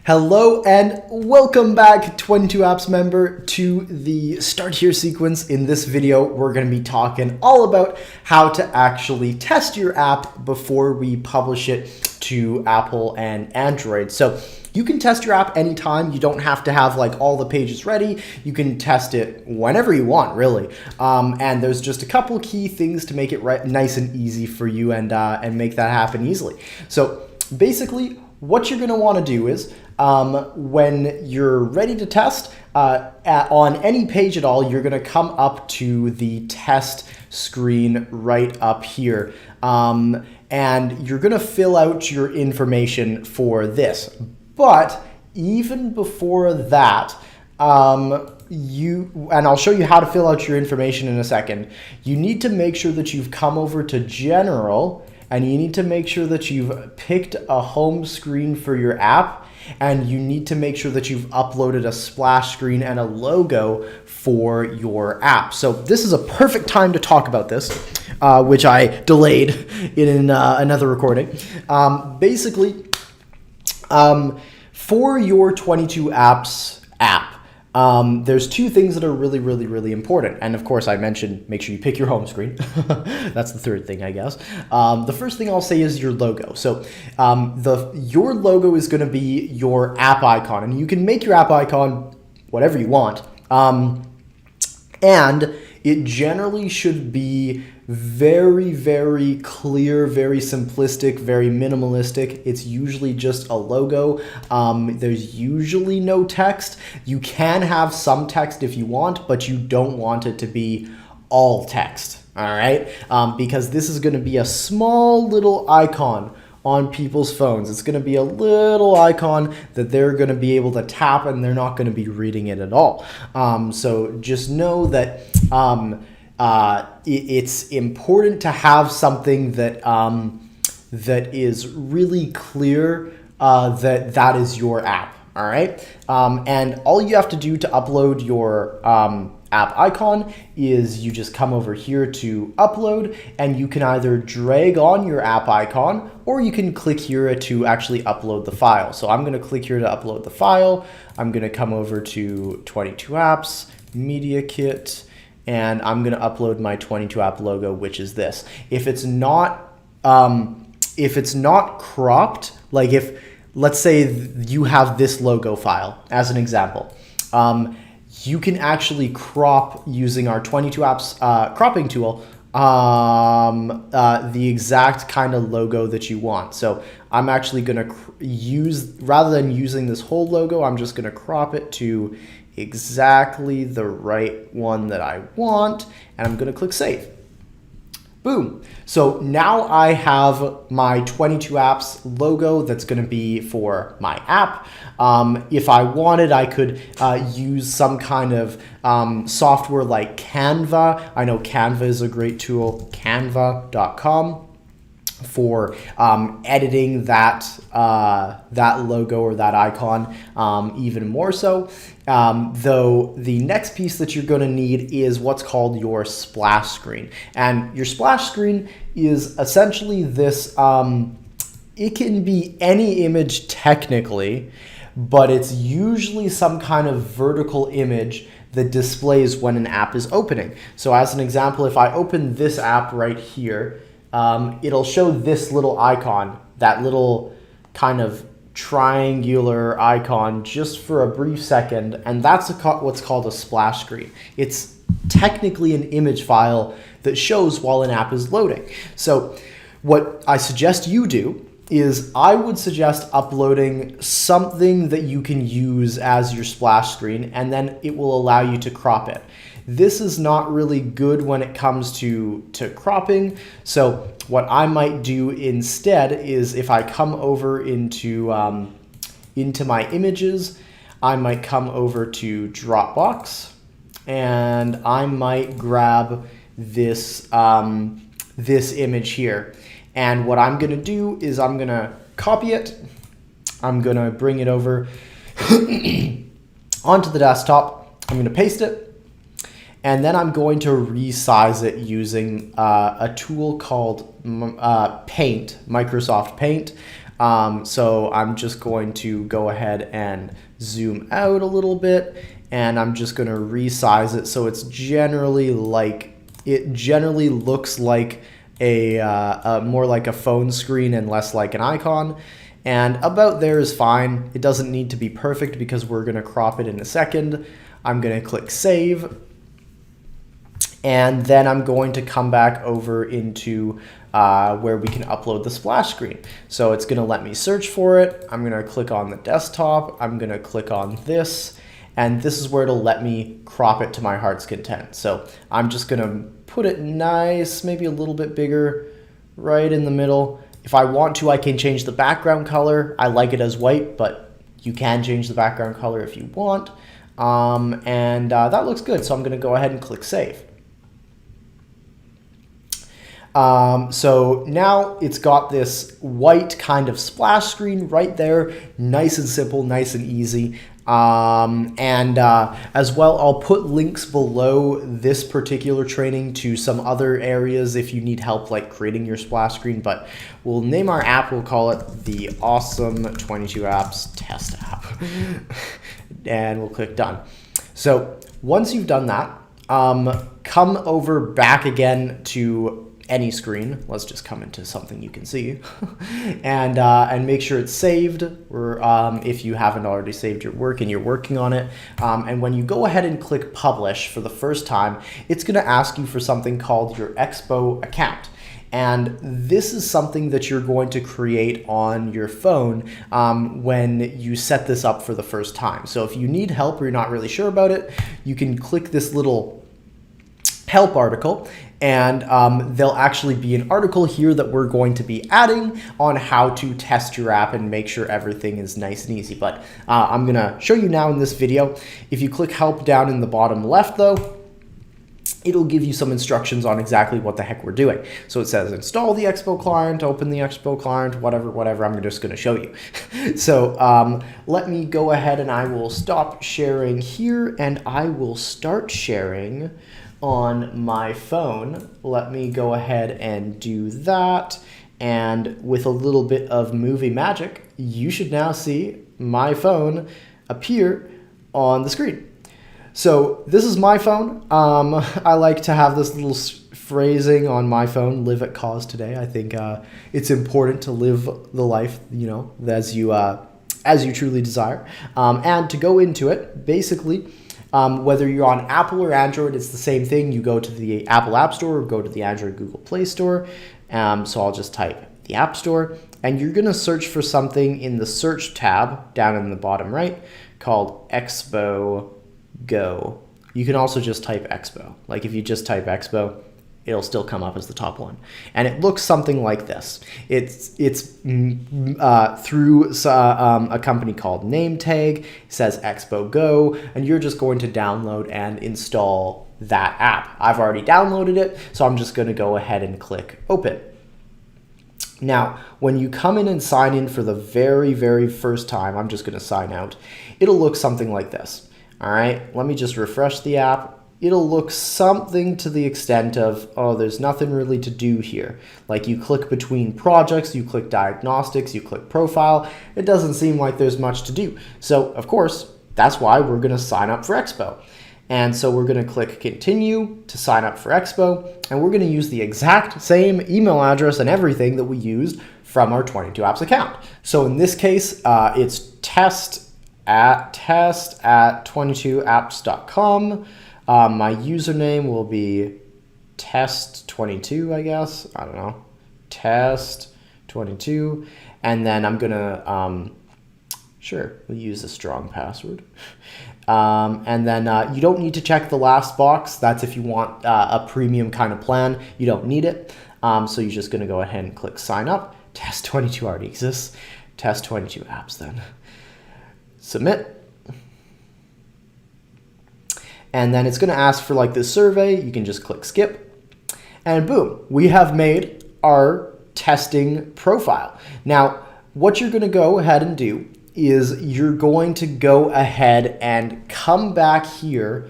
Hello and welcome back, 22 Apps member, to the Start Here sequence. In this video, we're going to be talking all about how to actually test your app before we publish it to Apple and Android. So you can test your app anytime. You don't have to have like all the pages ready. You can test it whenever you want, really. And there's just a couple key things to make it nice and easy for you and make that happen easily. So basically, what you're going to want to do is when you're ready to test on any page at all, you're going to come up to the test screen right up here. And you're going to fill out your information for this. But even before that, and I'll show you how to fill out your information in a second, you need to make sure that you've come over to General, and you need to make sure that you've picked a home screen for your app, and you need to make sure that you've uploaded a splash screen and a logo for your app. So this is a perfect time to talk about this, which I delayed in another recording. Basically, for your 22 Apps app, there's two things that are really important. And of course, I mentioned make sure you pick your home screen. That's the third thing, I guess. The first thing I'll say is your logo. So your logo is going to be your app icon, and you can make your app icon whatever you want. And it generally should be very clear, very simplistic, very minimalistic. It's usually just a logo. There's usually no text. You can have some text if you want, but you don't want it to be all text, all right? Because this is going to be a small little icon on people's phones. It's going to be a little icon that they're going to be able to tap, and they're not going to be reading it at all. So just know that it's important to have something that that is really clear that is your app. All right, and all you have to do to upload your app icon is you just come over here to upload, and you can either drag on your app icon or you can click here to actually upload the file. So I'm going to click here to upload the file. I'm going to come over to 22 Apps, Media Kit, and I'm going to upload my 22 app logo, which is this. If it's not cropped, like if, let's say you have this logo file as an example, you can actually crop using our 22 Apps cropping tool the exact kind of logo that you want. So I'm actually going to use, rather than using this whole logo, I'm just going to crop it to exactly the right one that I want, and I'm going to click Save. Boom. So now I have my 22 Apps logo that's going to be for my app. If I wanted, I could use some kind of software like Canva. I know Canva is a great tool, canva.com, for editing that logo or that icon even more so. Though the next piece that you're going to need is what's called your splash screen. And your splash screen is essentially this, it can be any image technically, but it's usually some kind of vertical image that displays when an app is opening. So as an example, if I open this app right here, it'll show this little icon, that little kind of triangular icon, just for a brief second, and that's what's called a splash screen. It's technically an image file that shows while an app is loading. So what I suggest you do is I would suggest uploading something that you can use as your splash screen, and then it will allow you to crop it. This is not really good when it comes to cropping. So what I might do instead is if I come over into my images, I might come over to Dropbox, and I might grab this, this image here. And what I'm going to do is I'm going to copy it. I'm going to bring it over onto the desktop. I'm going to paste it. And then I'm going to resize it using a tool called Paint, Microsoft Paint. So I'm just going to go ahead and zoom out a little bit, and I'm just going to resize it so it's generally like, it generally looks like a more like a phone screen and less like an icon. And about there is fine. It doesn't need to be perfect because we're going to crop it in a second. I'm going to click save. And then I'm going to come back over into where we can upload the splash screen. So it's going to let me search for it. I'm going to click on the desktop. I'm going to click on this. And this is where it'll let me crop it to my heart's content. So I'm just going to put it nice, maybe a little bit bigger, right in the middle. If I want to, I can change the background color. I like it as white, but you can change the background color if you want. That looks good. So I'm going to go ahead and click save. So now it's got this white kind of splash screen right there. Nice and simple, nice and easy. As well, I'll put links below this particular training to some other areas if you need help like creating your splash screen, but we'll name our app, we'll call it the Awesome 22 Apps Test App. And we'll click done. So once you've done that, come over back again to any screen. Let's just come into something you can see and make sure it's saved, or if you haven't already saved your work and you're working on it. And when you go ahead and click publish for the first time, it's going to ask you for something called your Expo account. And this is something that you're going to create on your phone when you set this up for the first time. So if you need help or you're not really sure about it, you can click this little help article, and there'll actually be an article here that we're going to be adding on how to test your app and make sure everything is nice and easy. But I'm gonna show you now in this video. If you click help down in the bottom left though, it'll give you some instructions on exactly what the heck we're doing. So it says install the Expo client, open the Expo client, whatever. I'm just gonna show you. So let me go ahead and I will stop sharing here and I will start sharing on my phone. Let me go ahead and do that. And with a little bit of movie magic, you should now see my phone appear on the screen. So this is my phone. I like to have this little phrasing on my phone, live at cause today. I think it's important to live the life, you know, as you truly desire. And to go into it, basically, whether you're on Apple or Android, it's the same thing. You go to the Apple App Store or go to the Android Google Play Store. So I'll just type the App Store, and you're going to search for something in the search tab down in the bottom right called Expo Go. You can also just type Expo. Like if you just type Expo, it'll still come up as the top one. And it looks something like this. It's through a company called NameTag. It says Expo Go, and you're just going to download and install that app. I've already downloaded it, so I'm just going to go ahead and click open. Now, when you come in and sign in for the very, very first time, I'm just going to sign out. It'll look something like this. All right, let me just refresh the app. It'll look something to the extent of, oh, there's nothing really to do here. Like you click between projects, you click diagnostics, you click profile. It doesn't seem like there's much to do. So, of course, that's why we're going to sign up for Expo. And so we're going to click continue to sign up for Expo, and we're going to use the exact same email address and everything that we used from our 22 apps account. So in this case, it's test at 22apps.com. My username will be test22, I guess. I don't know. Test22. And then I'm going to, sure, we'll use a strong password. And then you don't need to check the last box. That's if you want a premium kind of plan. You don't need it. So you're just going to go ahead and click sign up. Test22 already exists. Test22 apps then. Submit. And then it's going to ask for like this survey. You can just click skip. And boom, we have made our testing profile. Now, what you're going to go ahead and do is you're going to go ahead and come back here.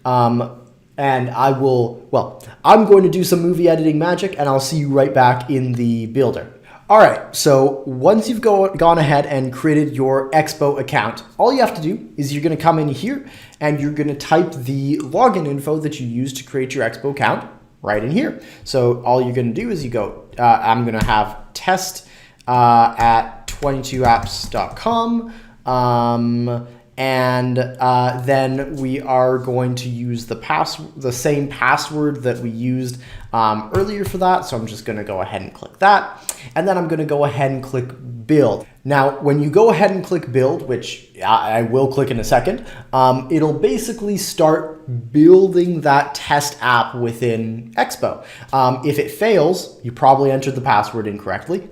And I'm going to do some movie editing magic, and I'll see you right back in the builder. All right, so once you've gone ahead and created your Expo account, all you have to do is you're going to come in here and you're going to type the login info that you used to create your Expo account right in here. So all you're going to do is you go, I'm going to have test at 22apps.com. And then we are going to use the same password that we used earlier for that. So I'm just going to go ahead and click that. And then I'm going to go ahead and click build. Now, when you go ahead and click build, which I will click in a second, it'll basically start building that test app within Expo. If it fails, you probably entered the password incorrectly,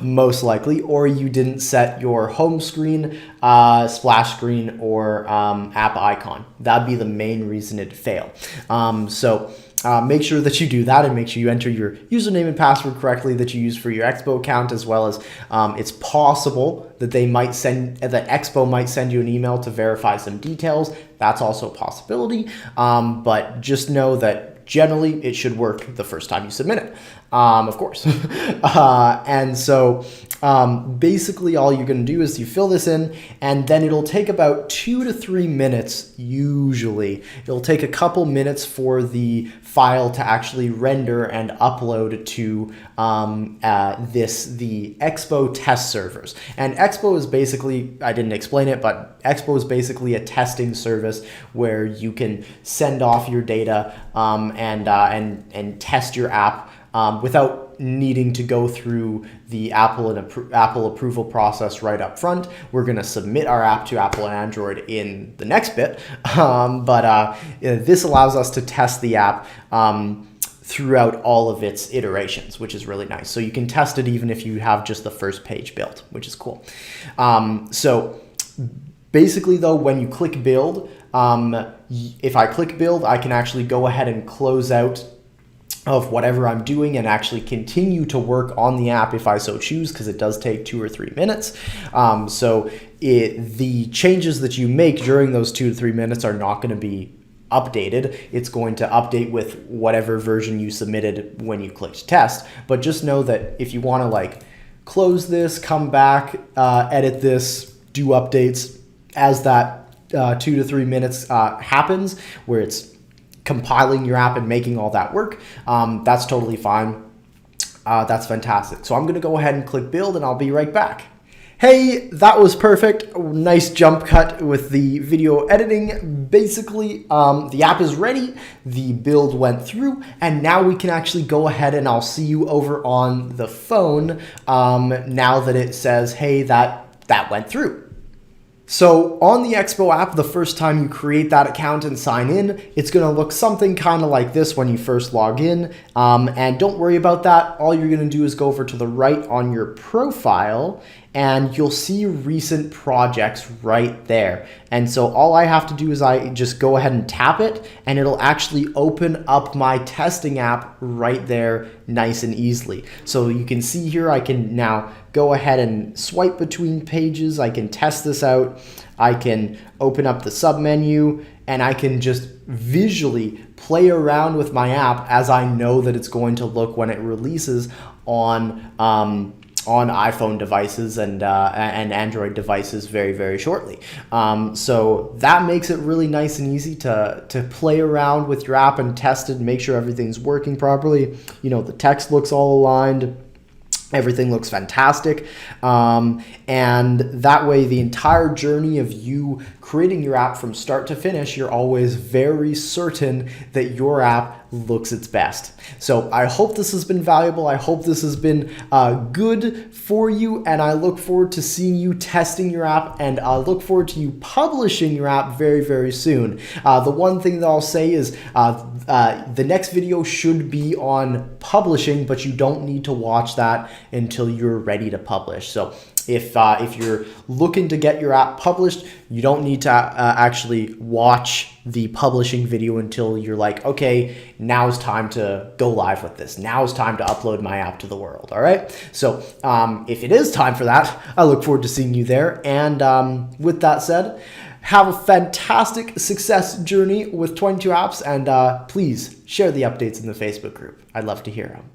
most likely, or you didn't set your home screen, splash screen, or app icon. That'd be the main reason it'd fail. Make sure that you do that and make sure you enter your username and password correctly that you use for your Expo account, as well as it's possible that Expo might send you an email to verify some details. That's also a possibility, but just know that generally it should work the first time you submit it, of course. And so basically all you're going to do is you fill this in, and then it'll take about 2 to 3 minutes. Usually it'll take a couple minutes for the file to actually render and upload to the Expo test servers. And Expo is basically, I didn't explain it, but Expo is basically a testing service where you can send off your data and test your app without needing to go through the Apple approval process right up front. We're going to submit our app to Apple and Android in the next bit, but this allows us to test the app throughout all of its iterations, which is really nice. So you can test it even if you have just the first page built, which is cool. So basically though, when you click build, if I click build, I can actually go ahead and close out of whatever I'm doing and actually continue to work on the app if I so choose, because it does take 2 or 3 minutes. The changes that you make during those 2 to 3 minutes are not going to be updated. It's going to update with whatever version you submitted when you clicked test. But just know that if you want to like close this, come back, edit this, do updates as that 2 to 3 minutes happens, where it's compiling your app and making all that work, that's totally fine. That's fantastic. So I'm going to go ahead and click build, and I'll be right back. Hey, that was perfect. Nice jump cut with the video editing. Basically, the app is ready. The build went through, and now we can actually go ahead and I'll see you over on the phone now that it says, hey, that went through. So on the Expo app, the first time you create that account and sign in, it's going to look something kind of like this when you first log in. And don't worry about that. All you're going to do is go over to the right on your profile, and you'll see recent projects right there. And so all I have to do is I just go ahead and tap it, and it'll actually open up my testing app right there nice and easily. So you can see here, I can now go ahead and swipe between pages. I can test this out. I can open up the submenu, and I can just visually play around with my app as I know that it's going to look when it releases on iPhone devices and Android devices very, very shortly. So that makes it really nice and easy to play around with your app and test it and make sure everything's working properly. You know, the text looks all aligned. Everything looks fantastic. And that way, the entire journey of you creating your app from start to finish, you're always very certain that your app looks its best. So I hope this has been valuable. I hope this has been good for you, and I look forward to seeing you testing your app, and I look forward to you publishing your app very, very soon. The one thing that I'll say is the next video should be on publishing, but you don't need to watch that until you're ready to publish. So if you're looking to get your app published, you don't need to actually watch the publishing video until you're like, okay, now's time to go live with this. Now's time to upload my app to the world. All right. So if it is time for that, I look forward to seeing you there. And with that said, have a fantastic success journey with 22 apps, and please share the updates in the Facebook group. I'd love to hear them.